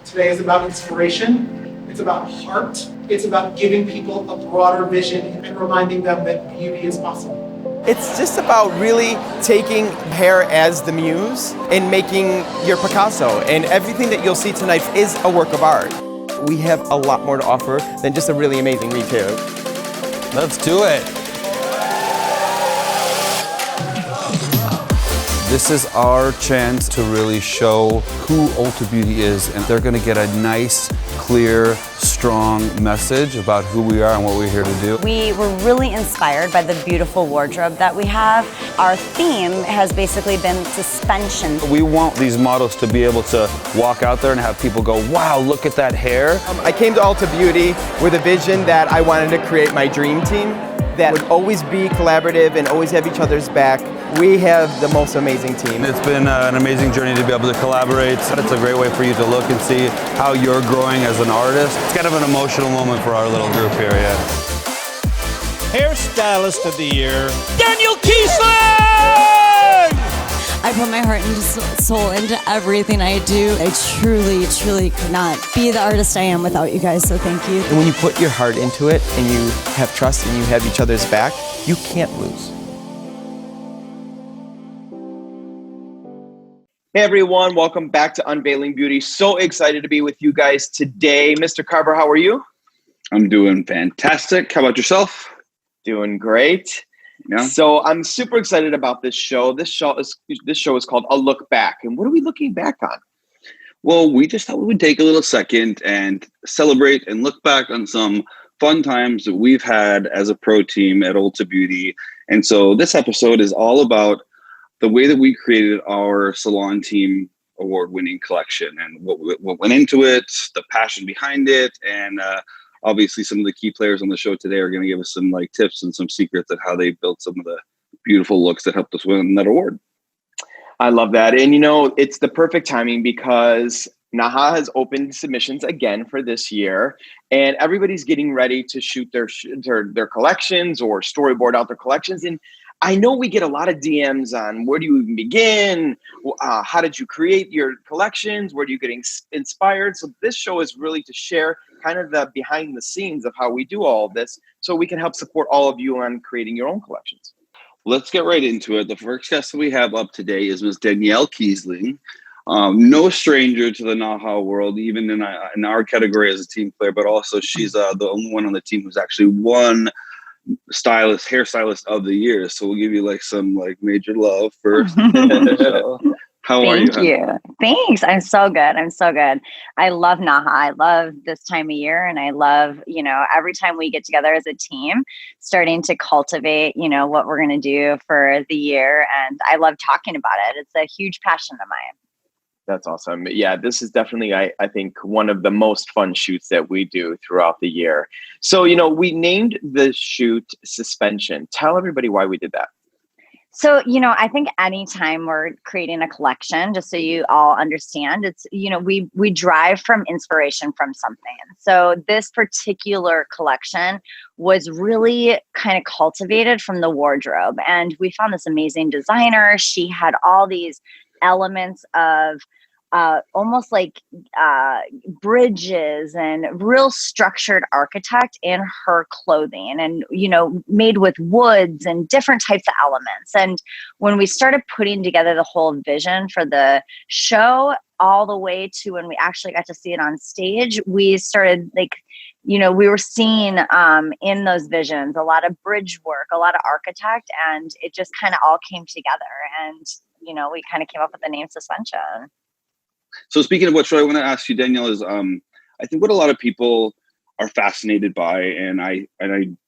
Today is about inspiration. It's about heart. It's about giving people a broader vision and reminding them that beauty is possible. It's just about really taking hair as the muse and making your Picasso. And everything that you'll see tonight is a work of art. We have a lot more to offer than just a really amazing retailer. Let's do it. This is our chance to really show who Ulta Beauty is, and they're gonna get a nice, clear, strong message about who we are and what we're here to do. We were really inspired by the beautiful wardrobe that we have. Our theme has basically been suspension. We want these models to be able to walk out there and have people go, wow, look at that hair. I came to Ulta Beauty with a vision that I wanted to create my dream team that would always be collaborative and always have each other's back. We have the most amazing team. It's been an amazing journey to be able to collaborate. It's a great way for you to look and see how you're growing as an artist. It's kind of an emotional moment for our little group here, yeah. Hairstylist of the Year, Danielle Keasling! I put my heart and soul into everything I do. I truly, truly could not be the artist I am without you guys, so thank you. And when you put your heart into it and you have trust and you have each other's back, you can't lose. Hey everyone, welcome back to Unveiling Beauty. So excited to be with you guys today. Mr. Carver, how are you? I'm doing fantastic. How about yourself? Doing great. Yeah. So I'm super excited about this show. This show is called A Look Back. And what are we looking back on? Well, we just thought we would take a little second and celebrate and look back on some fun times that we've had as a pro team at Ulta Beauty. And so this episode is all about the way that we created our Salon Team award-winning collection and what went into it, the passion behind it, and obviously some of the key players on the show today are going to give us some tips and some secrets of how they built some of the beautiful looks that helped us win that award. I love that. And it's the perfect timing because NAHA has opened submissions again for this year, and everybody's getting ready to shoot their collections or storyboard out their collections. And I know we get a lot of DMs on where do you even begin? How did you create your collections? Where do you get inspired? So this show is really to share kind of the behind the scenes of how we do all of this so we can help support all of you on creating your own collections. Let's get right into it. The first guest that we have up today is Ms. Danielle Keasling. No stranger to the NAHA world, even in our category as a team player, but also she's the only one on the team who's actually won hairstylist of the year. So we'll give you some major love first. How are you? Thank you. Thanks. I'm so good. I love NAHA. I love this time of year. And I love, every time we get together as a team, starting to cultivate, what we're going to do for the year. And I love talking about it. It's a huge passion of mine. That's awesome. Yeah, this is definitely, I think, one of the most fun shoots that we do throughout the year. So, we named the shoot Suspension. Tell everybody why we did that. So, I think anytime we're creating a collection, just so you all understand, it's, we drive from inspiration from something. So this particular collection was really kind of cultivated from the wardrobe. And we found this amazing designer. She had all these elements of almost like bridges and real structured architect in her clothing and, made with woods and different types of elements. And when we started putting together the whole vision for the show, all the way to when we actually got to see it on stage, we started we were seeing in those visions a lot of bridge work, a lot of architect, and it just kind of all came together. And, we kind of came up with the name Suspension. So speaking of which, what I want to ask you, Danielle, is I think what a lot of people are fascinated by, and I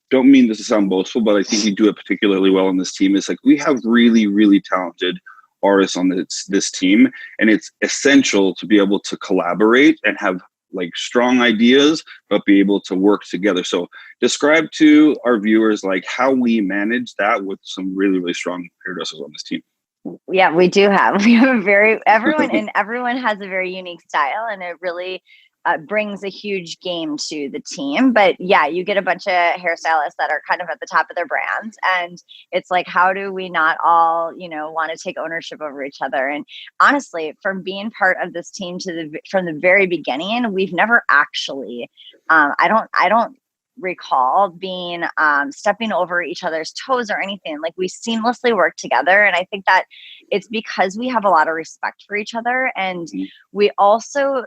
don't mean this to sound boastful, but I think you do it particularly well on this team, is we have really, really talented artists on this team, and it's essential to be able to collaborate and have strong ideas, but be able to work together. So describe to our viewers how we manage that with some really, really strong hairdressers on this team. Yeah, we have a everyone has a very unique style, and it really brings a huge game to the team. But yeah, you get a bunch of hairstylists that are kind of at the top of their brands. And it's like, how do we not all, want to take ownership over each other? And honestly, from being part of this team from the very beginning, we've never actually, I don't recall being stepping over each other's toes or anything. Like, we seamlessly work together. And I think that it's because we have a lot of respect for each other. And we also,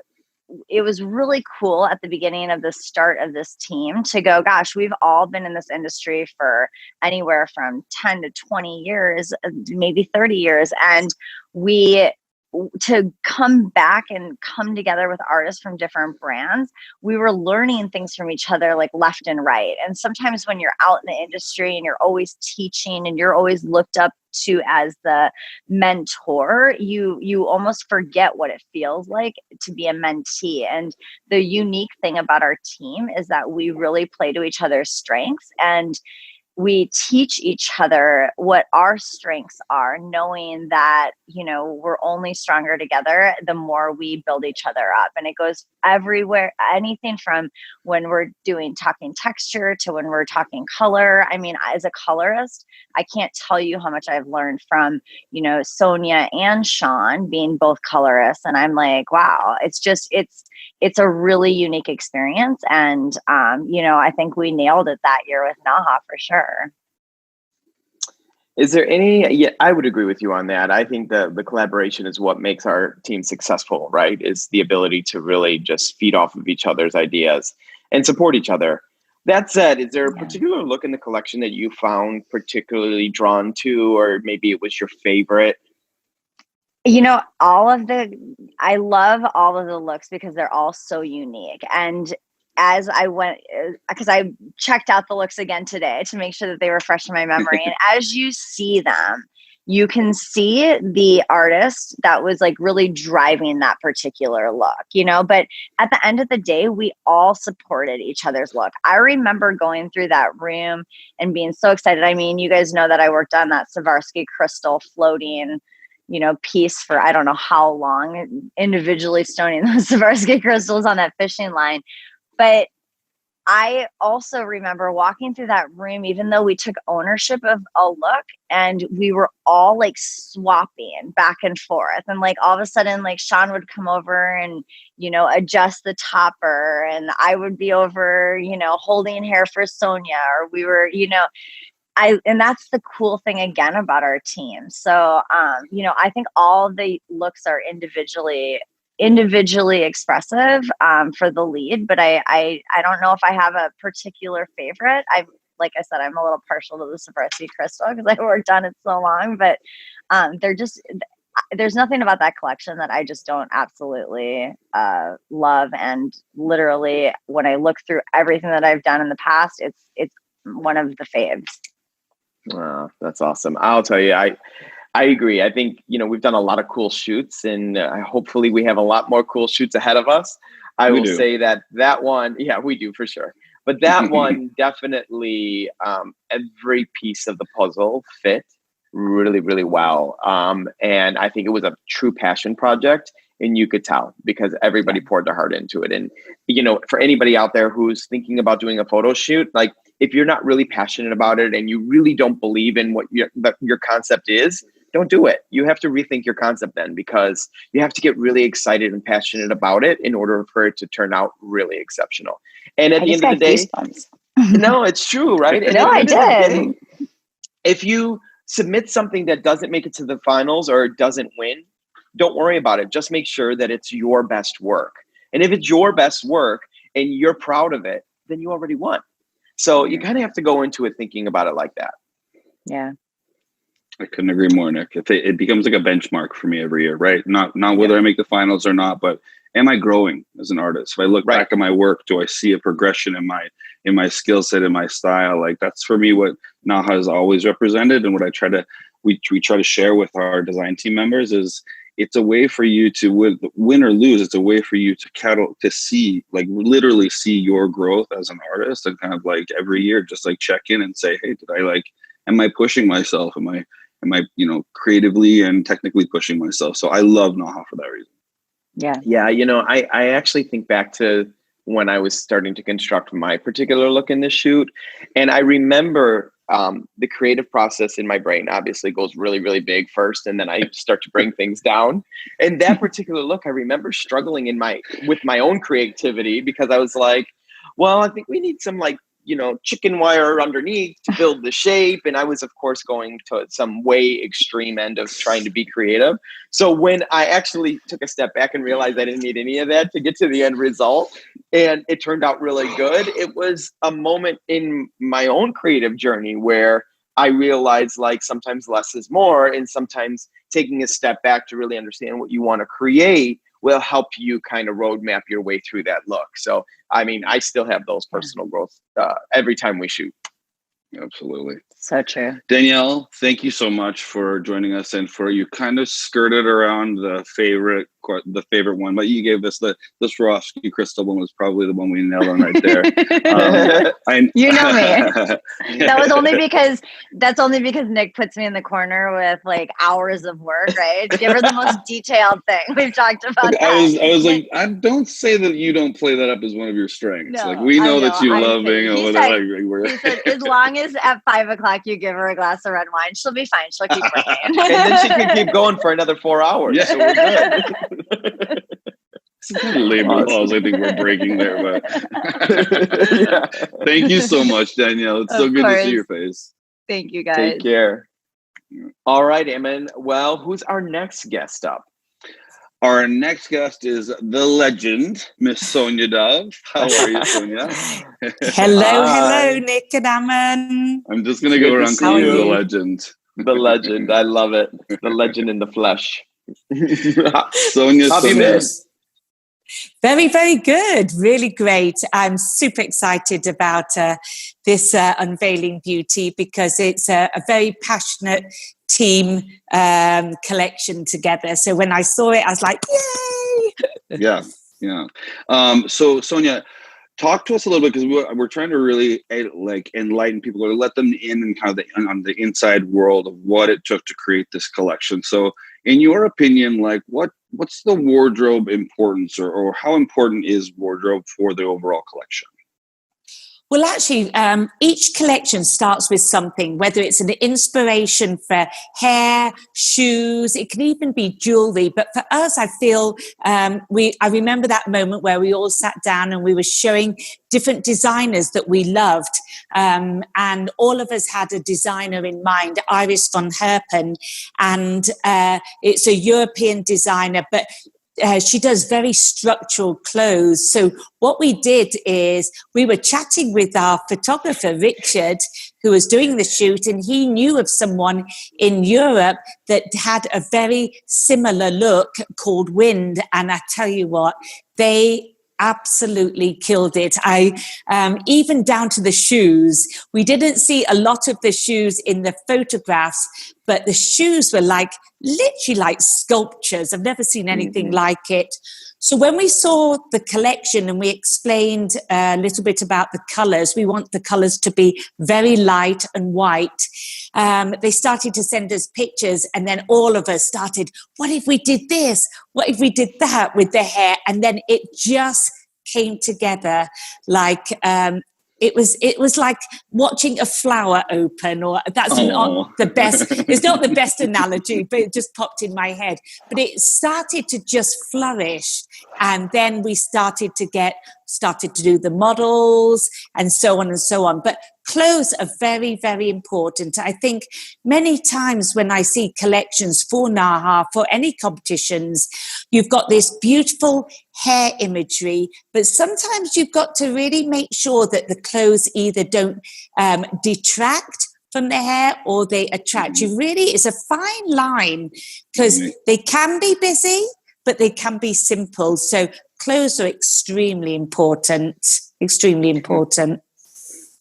it was really cool at the beginning of the start of this team to go, gosh, we've all been in this industry for anywhere from 10 to 20 years, maybe 30 years. And to come back and come together with artists from different brands, we were learning things from each other, like left and right. And sometimes when you're out in the industry and you're always teaching and you're always looked up to as the mentor, you almost forget what it feels like to be a mentee. And the unique thing about our team is that we really play to each other's strengths, and we teach each other what our strengths are, knowing that, we're only stronger together the more we build each other up. And it goes everywhere, anything from when we're talking texture to when we're talking color. I mean, as a colorist, I can't tell you how much I've learned from, Sonya and Sean being both colorists. And I'm like, wow, it's a really unique experience. And, I think we nailed it that year with NAHA for sure. Is there I would agree with you on that. I think the collaboration is what makes our team successful, right? Is the ability to really just feed off of each other's ideas and support each other. That said, is there a particular look in the collection that you found particularly drawn to, or maybe it was your favorite? I love all of the looks because they're all so unique. And as I went, because I checked out the looks again today to make sure that they were fresh in my memory. And as you see them, you can see the artist that was like really driving that particular look, but at the end of the day, we all supported each other's look. I remember going through that room and being so excited. I mean, you guys know that I worked on that Swarovski crystal floating piece for I don't know how long, individually stoning those Swarovski crystals on that fishing line. But I also remember walking through that room, even though we took ownership of a look, and we were all like swapping back and forth. And like all of a sudden, like Sean would come over and, adjust the topper, and I would be over, holding hair for Sonya, or we were, and that's the cool thing again about our team. So, I think all the looks are individually expressive for the lead, but I don't know if I have a particular favorite. Like I said, I'm a little partial to the Swarovski crystal because I worked on it so long, but there's nothing about that collection that I just don't absolutely love. And literally when I look through everything that I've done in the past, it's one of the faves. Wow, that's awesome. I'll tell you, I agree. I think, we've done a lot of cool shoots, and hopefully we have a lot more cool shoots ahead of us. I will say that one, yeah, we do for sure. But that one definitely, every piece of the puzzle fit really, really well. And I think it was a true passion project, and you could tell because everybody poured their heart into it. And, for anybody out there who's thinking about doing a photo shoot, like if you're not really passionate about it and you really don't believe in what your concept is, don't do it. You have to rethink your concept then, because you have to get really excited and passionate about it in order for it to turn out really exceptional. And at the end of the day, no, it's true, right? No, I did. If you submit something that doesn't make it to the finals or doesn't win, don't worry about it. Just make sure that it's your best work. And if it's your best work and you're proud of it, then you already won. So you kind of have to go into it thinking about it like that. Yeah. I couldn't agree more, Nick. It becomes like a benchmark for me every year, right? Not whether I make the finals or not, but am I growing as an artist? If I look back at my work, do I see a progression in my skill set, in my style? Like that's for me what NAHA has always represented, and what we try to share with our design team members is it's a way for you to win or lose. It's a way for you to see, like literally see your growth as an artist, and kind of like every year just like check in and say, hey, am I pushing myself? Am I creatively and technically pushing myself? So I love NAHA for that reason. Yeah, I actually think back to when I was starting to construct my particular look in this shoot. And I remember the creative process in my brain obviously goes really, really big first, and then I start to bring things down. And that particular look, I remember struggling with my own creativity, because I was like, well, I think we need some chicken wire underneath to build the shape. And I was, of course, going to some way extreme end of trying to be creative. So when I actually took a step back and realized I didn't need any of that to get to the end result, and it turned out really good, it was a moment in my own creative journey where I realized, like, sometimes less is more, and sometimes taking a step back to really understand what you want to create will help you kind of roadmap your way through that look. So, I mean, I still have those personal growth every time we shoot. Absolutely. So true. Danielle, thank you so much for joining us, and for you kind of skirted around the favorite one, but you gave us the Swarovski crystal one was probably the one we nailed on right there. You know me. That's only because Nick puts me in the corner with like hours of work, right? Give her the most detailed thing. We've talked about that. I was like, I don't say that you don't play that up as one of your strengths. No, like, we know that you love being over there. He said, as long as at 5 o'clock you give her a glass of red wine, she'll be fine. She'll keep working. And then she can keep going for another 4 hours. Yeah. So we're good. Some kind of labor laws I think we're breaking there, but Thank you so much, Danielle. It's so good to see your face. Thank you, guys. Take care. All right, Ammon. Well, who's our next guest up? Our next guest is the legend, Miss Sonya Dove. How are you, Sonya? Hello, Nick and Ammon. I'm just going to go around calling you the legend. The legend. I love it. The legend in the flesh. Sonya, how have you been? Very, very good. Really great. I'm super excited about this Unveiling Beauty, because it's a very passionate team collection together. So when I saw it, I was like, yay! Yeah. So Sonya, talk to us a little bit, because we're trying to really enlighten people, or let them in and kind of on the inside world of what it took to create this collection. So in your opinion, what's the wardrobe importance, or how important is wardrobe for the overall collection? Well, actually, each collection starts with something, whether it's an inspiration for hair, shoes, it can even be jewelry. But for us, I feel I remember that moment where we all sat down and we were showing different designers that we loved. And all of us had a designer in mind, Iris von Herpen. And it's a European designer, but she does very structural clothes. So what we did is we were chatting with our photographer, Richard, who was doing the shoot, and he knew of someone in Europe that had a very similar look called Wind. And I tell you what, they absolutely killed it. Even down to the shoes. We didn't see a lot of the shoes in the photographs, but the shoes were literally like sculptures. I've never seen anything like it. So when we saw the collection and we explained a little bit about the colors, we want the colors to be very light and white. They started to send us pictures, and then all of us started, what if we did this? What if we did that with the hair? And then it just came together like it was like watching a flower open, or that's not the best. It's not the best analogy, but it just popped in my head. But it started to just flourish, and then we started to do the models and so on and so on. But clothes are very, very important. I think many times when I see collections for NAHA, for any competitions, you've got this beautiful hair imagery, but sometimes you've got to really make sure that the clothes either don't detract from the hair or they attract you. Really, it's a fine line, because they can be busy, but they can be simple. So clothes are extremely important, extremely important.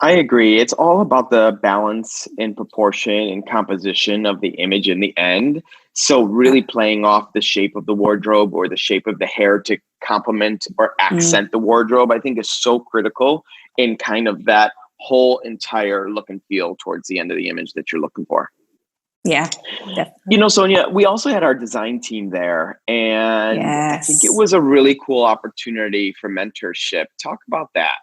I agree. It's all about the balance and proportion and composition of the image in the end. So really playing off the shape of the wardrobe or the shape of the hair to complement or accent the wardrobe, I think is so critical in kind of that whole entire look and feel towards the end of the image that you're looking for. Yeah, definitely. You know, Sonya, we also had our design team there, and I think it was a really cool opportunity for mentorship. Talk about that.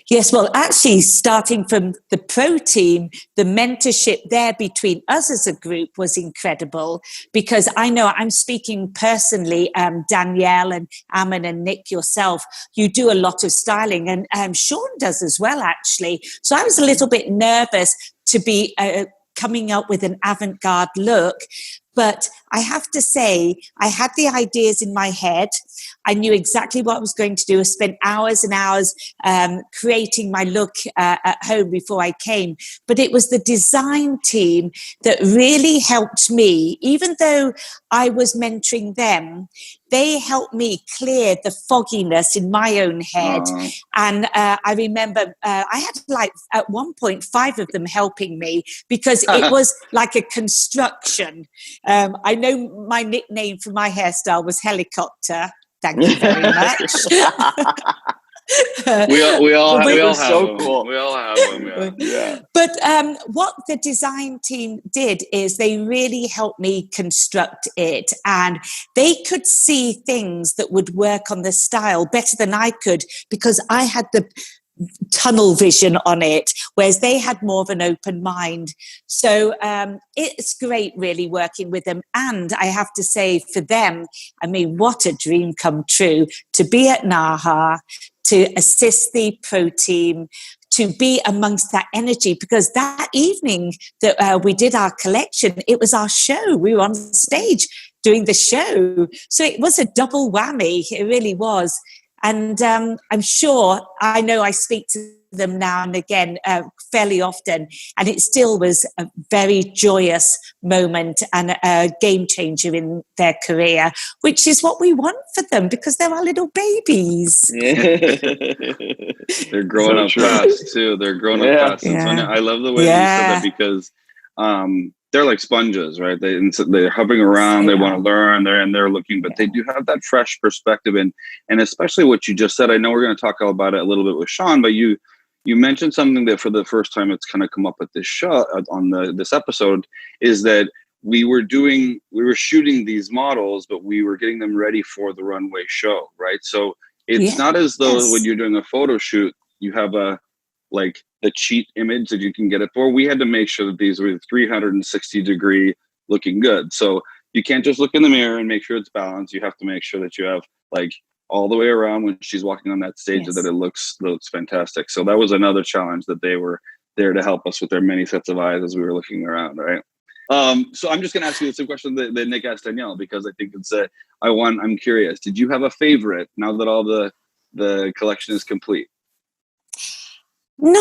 Yes, well, actually, starting from the pro team, the mentorship there between us as a group was incredible, because I know, I'm speaking personally, Danielle and Ammon and Nick, yourself, you do a lot of styling, and Sean does as well, actually. So I was a little bit nervous to be coming up with an avant-garde look. But I have to say, I had the ideas in my head. I knew exactly what I was going to do. I spent hours and hours creating my look at home before I came. But it was the design team that really helped me. Even though I was mentoring them, they helped me clear the fogginess in my own head. And I remember I had like at one point 5 of them helping me, because it was like a construction. I know my nickname for my hairstyle was Helicopter. Thank you very much. we all have so them. Cool. We all have them. Yeah. But what the design team did is they really helped me construct it, and they could see things that would work on the style better than I could, because I had the tunnel vision on it, whereas they had more of an open mind. So it's great really working with them. And I have to say, for them, I mean, what a dream come true to be at NAHA, to assist the pro team, to be amongst that energy, because that evening that we did our collection, it was our show. We were on stage doing the show. So it was a double whammy. It really was. And I'm sure, I know I speak to them now and again fairly often, and it still was a very joyous moment and a game changer in their career, which is what we want for them, because they're our little babies. They're growing up fast too. They're growing up fast. And Sonya, I love the way you said that, because they're like sponges, right? They're hovering around. They want to learn. They're looking, but they do have that fresh perspective, and especially what you just said. I know we're going to talk about it a little bit with Sean, but you mentioned something that for the first time it's kind of come up at this show on this episode, is that we were shooting these models, but we were getting them ready for the runway show, right? So it's not as though when you're doing a photo shoot, you have the cheat image that you can get it for. We had to make sure that these were 360 degree looking good. So you can't just look in the mirror and make sure it's balanced. You have to make sure that you have all the way around when she's walking on that stage, that it looks fantastic. So that was another challenge, that they were there to help us with their many sets of eyes as we were looking around, right? So I'm just going to ask you the same question that Nick asked Danielle, because I think it's I'm curious. Did you have a favorite now that all the collection is complete? And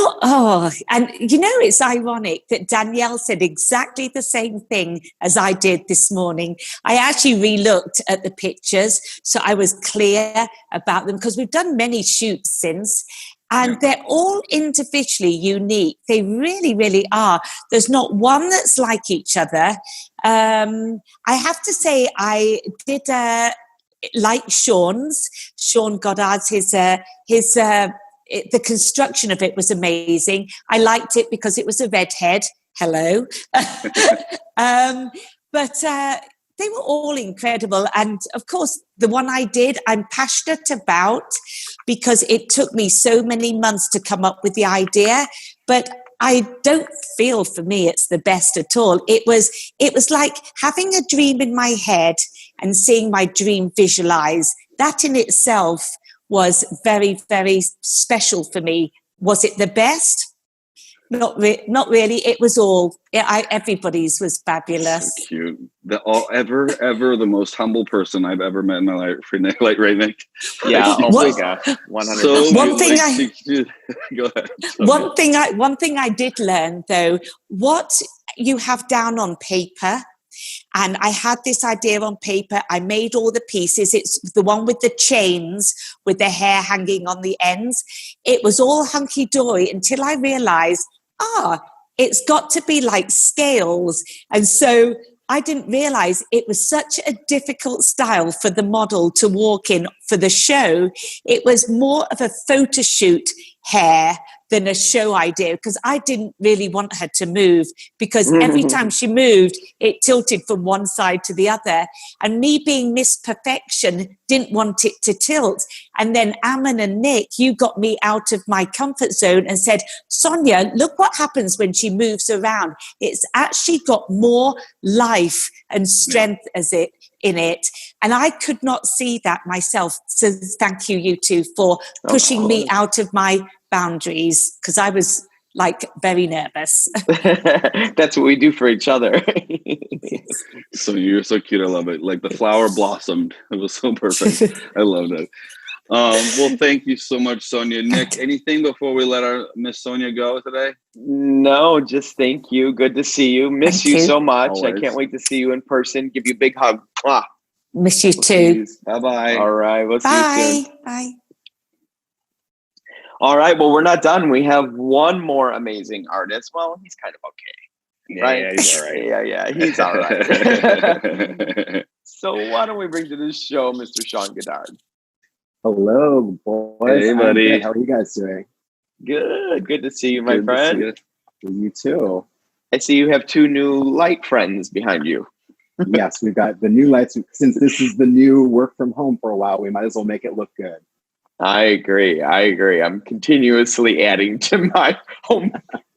it's ironic that Danielle said exactly the same thing as I did this morning. I actually re-looked at the pictures, so I was clear about them, because we've done many shoots since, and they're all individually unique. They really, really are. There's not one that's like each other. I have to say, I did like Sean Godard's, the construction of it was amazing. I liked it because it was a redhead. Hello. But they were all incredible. And of course, the one I did, I'm passionate about, because it took me so many months to come up with the idea. But I don't feel, for me, it's the best at all. It was like having a dream in my head and seeing my dream visualized. That in itself was very, very special for me. Was it the best? Not really. It was all. Everybody's was fabulous. So cute. The most humble person I've ever met in my life. Right, Nick? Yeah. Oh my gosh. 100%. So one thing go ahead. One thing I did learn, though, what you have down on paper. And I had this idea on paper. I made all the pieces. It's the one with the chains with the hair hanging on the ends. It was all hunky-dory until I realized, it's got to be like scales. And so I didn't realize it was such a difficult style for the model to walk in for the show. It was more of a photo shoot hair than a show idea, because I didn't really want her to move, because every time she moved, it tilted from one side to the other. And me being Miss Perfection didn't want it to tilt. And then Ammon and Nick, you got me out of my comfort zone and said, Sonya, look what happens when she moves around. It's actually got more life and strength in it. And I could not see that myself. So thank you, you two, for pushing me out of my boundaries, because I was like very nervous. That's what we do for each other. So you're so cute. I love it. Like the flower blossomed. It was so perfect. I loved it. Well, thank you so much, Sonya. Nick, anything before we let our Miss Sonya go today? No, just thank you. Good to see you. Miss you so much. Always. I can't wait to see you in person. Give you a big hug. Mwah. Miss you too. Bye-bye. All right. We'll see you soon. Bye. All right. Well, we're not done. We have one more amazing artist. Well, he's kind of okay. Right? Yeah, he's all right. Yeah, he's all right. So why don't we bring to this show Mr. Sean Godard? Hello, boys. Hey, buddy. How are you guys doing? Good to see you, my friend. You too. I see you have two new light friends behind you. Yes, we've got the new lights. Since this is the new work from home for a while, we might as well make it look good. I agree. I'm continuously adding to my home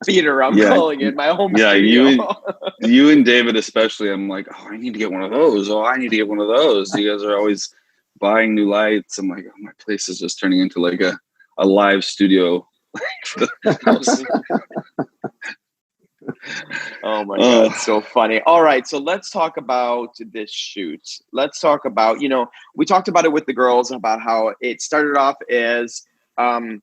theater. I'm calling it my home studio. you and David especially. I'm like, oh, I need to get one of those. Oh, I need to get one of those. You guys are always buying new lights. I'm like, oh, my place is just turning into like a live studio. Oh my God, it's so funny. All right, so let's talk about this shoot. Let's talk about, we talked about it with the girls about how it started off as a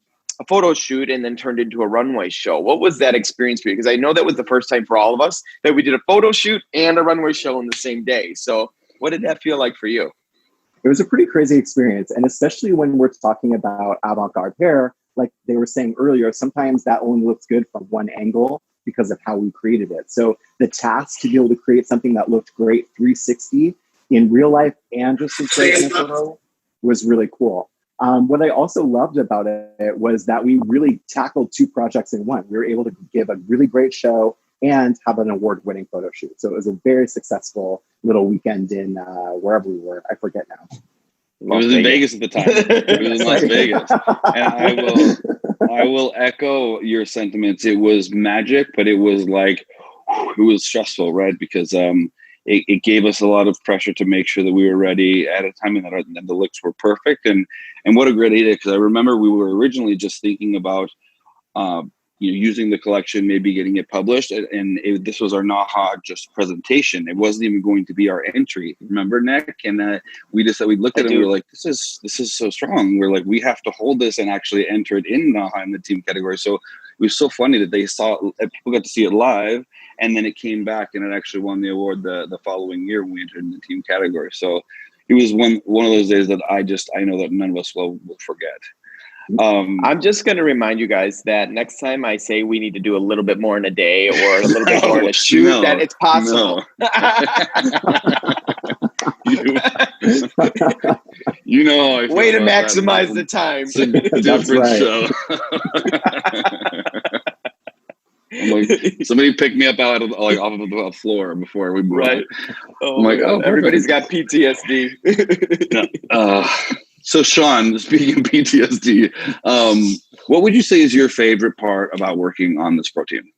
photo shoot and then turned into a runway show. What was that experience for you? Because I know that was the first time for all of us that we did a photo shoot and a runway show in the same day. So what did that feel like for you? It was a pretty crazy experience. And especially when we're talking about avant-garde hair, like they were saying earlier, sometimes that only looks good from one angle because of how we created it. So the task to be able to create something that looked great 360 in real life and just as great in a photo was really cool. What I also loved about it was that we really tackled two projects in one. We were able to give a really great show and have an award-winning photo shoot. So it was a very successful little weekend in wherever we were. I forget now. It was in Vegas at the time. It was in Las Vegas. And I will echo your sentiments. It was magic, but it was like, it was stressful, right? Because it gave us a lot of pressure to make sure that we were ready at a time and that the looks were perfect. And what a great idea, because I remember we were originally just thinking about using the collection, maybe getting it published. And this was our NAHA just presentation. It wasn't even going to be our entry. Remember, Nick? And we looked at it and we were like, this is so strong. We're like, we have to hold this and actually enter it in NAHA in the team category. So it was so funny that people got to see it live, and then it came back and it actually won the award the following year when we entered in the team category. So it was one of those days that I know that none of us will forget. I'm just going to remind you guys that next time I say we need to do a little bit more in a day or a little bit more in a shoot, that it's possible. You know, how I feel way to about maximize the time. It's a different show. I'm like, somebody picked me up off of the floor before we brought it. I'm like, oh, everybody's got PTSD. So Sean, speaking of PTSD, what would you say is your favorite part about working on this pro team?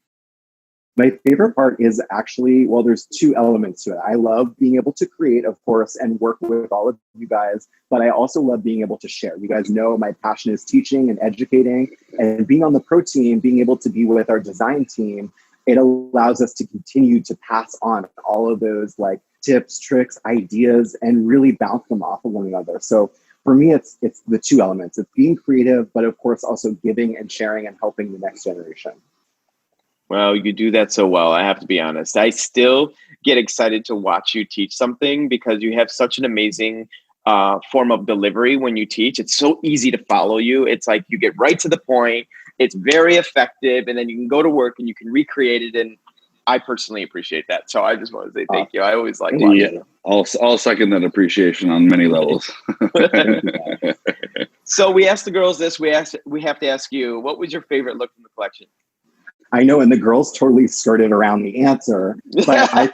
My favorite part is actually, well, there's two elements to it. I love being able to create, of course, and work with all of you guys, but I also love being able to share. You guys know my passion is teaching and educating, and being on the pro team, being able to be with our design team, it allows us to continue to pass on all of those like tips, tricks, ideas, and really bounce them off of one another. So for me, it's the two elements. It's being creative, but of course also giving and sharing and helping the next generation. Well, you do that so well. I have to be honest. I still get excited to watch you teach something because you have such an amazing form of delivery when you teach. It's so easy to follow you. It's like you get right to the point. It's very effective. And then you can go to work and you can recreate it. And I personally appreciate that. So I just want to say thank you. I always like watching you. I'll second that appreciation on many levels. So we asked the girls this. We have to ask you, what was your favorite look from the collection? I know, and the girls totally skirted around the answer, but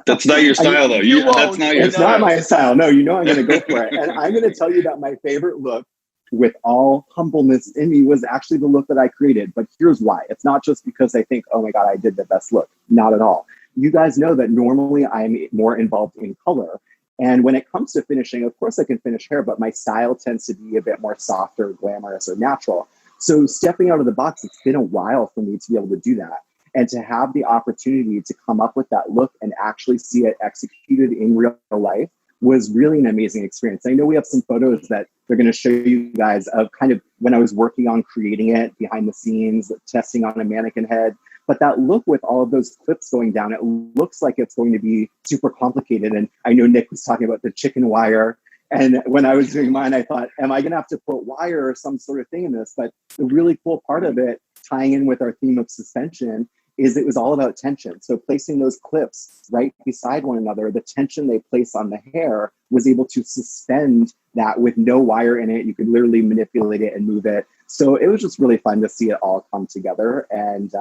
that's not your style, though. That's not your It's style. not my style. No, you know I'm going to go for it. And I'm going to tell you that my favorite look, with all humbleness in me, was actually the look that I created. But here's why. It's not just because I think, oh my God, I did the best look. Not at all. You guys know that normally I'm more involved in color. And when it comes to finishing, of course I can finish hair, but my style tends to be a bit more softer, glamorous, or natural. So stepping out of the box, it's been a while for me to be able to do that. And to have the opportunity to come up with that look and actually see it executed in real life was really an amazing experience. I know we have some photos that they're going to show you guys of kind of when I was working on creating it behind the scenes, testing on a mannequin head. But that look with all of those clips going down, it looks like it's going to be super complicated. And I know Nick was talking about the chicken wire. And when I was doing mine, I thought, am I going to have to put wire or some sort of thing in this? But the really cool part of it, tying in with our theme of suspension, is it was all about tension. So placing those clips right beside one another, the tension they place on the hair was able to suspend that with no wire in it. You could literally manipulate it and move it. So it was just really fun to see it all come together and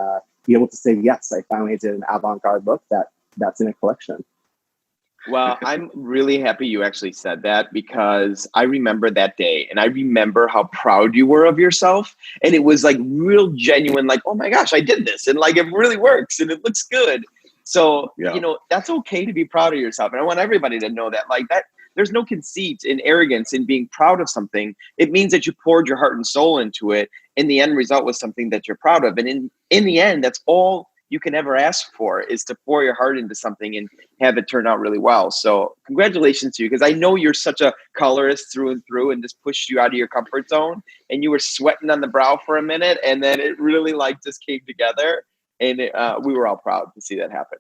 be able to say, yes, I finally did an avant-garde look that's in a collection. Well, I'm really happy you actually said that, because I remember that day and I remember how proud you were of yourself. And it was like real genuine, like, oh my gosh, I did this. And like, it really works and it looks good. So, you know, that's okay to be proud of yourself. And I want everybody to know that, like, that there's no conceit and arrogance in being proud of something. It means that you poured your heart and soul into it. And the end result was something that you're proud of. And in the end, that's all you can ever ask for, is to pour your heart into something and have it turn out really well. So congratulations to you, because I know you're such a colorist through and through, and just pushed you out of your comfort zone, and you were sweating on the brow for a minute, and then it really like just came together, and we were all proud to see that happen.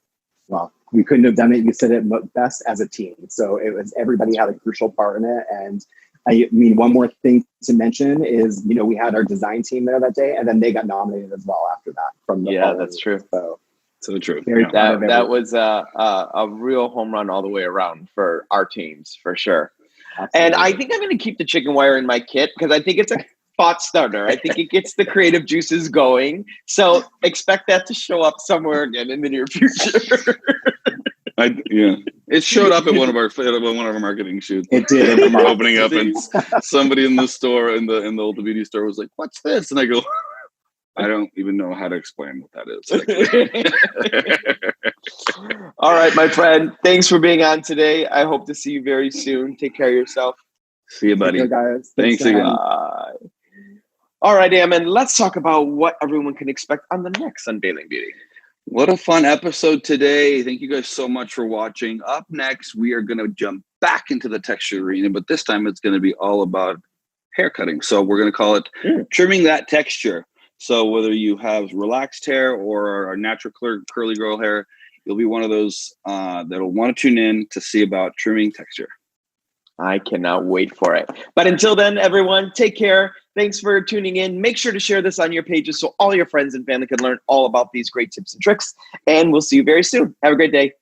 Well, we couldn't have done it. You said it best, as a team. So it was, everybody had a crucial part in it. And I mean, one more thing to mention is, you know, we had our design team there that day, and then they got nominated as well after that. From the that's true. So true. That was a real home run all the way around for our teams, for sure. Absolutely. And I think I'm going to keep the chicken wire in my kit, because I think it's a thought starter. I think it gets the creative juices going. So expect that to show up somewhere again in the near future. It showed up at one of our marketing shoots. It did. We were opening up, and somebody in the store, in the Ulta Beauty store, was like, "What's this?" And I go, "I don't even know how to explain what that is." All right, my friend. Thanks for being on today. I hope to see you very soon. Take care of yourself. See you, buddy. Take care, guys. Thanks again. All right, Ammon. Let's talk about what everyone can expect on the next Unveiling Beauty. What a fun episode today. Thank you guys so much for watching. Up next, we are going to jump back into the texture arena, but this time it's going to be all about hair cutting. So we're going to call it trimming that texture. So whether you have relaxed hair or natural curly girl hair, you'll be one of those that'll want to tune in to see about trimming texture. I cannot wait for it. But until then, everyone, take care. Thanks for tuning in. Make sure to share this on your pages so all your friends and family can learn all about these great tips and tricks. And we'll see you very soon. Have a great day.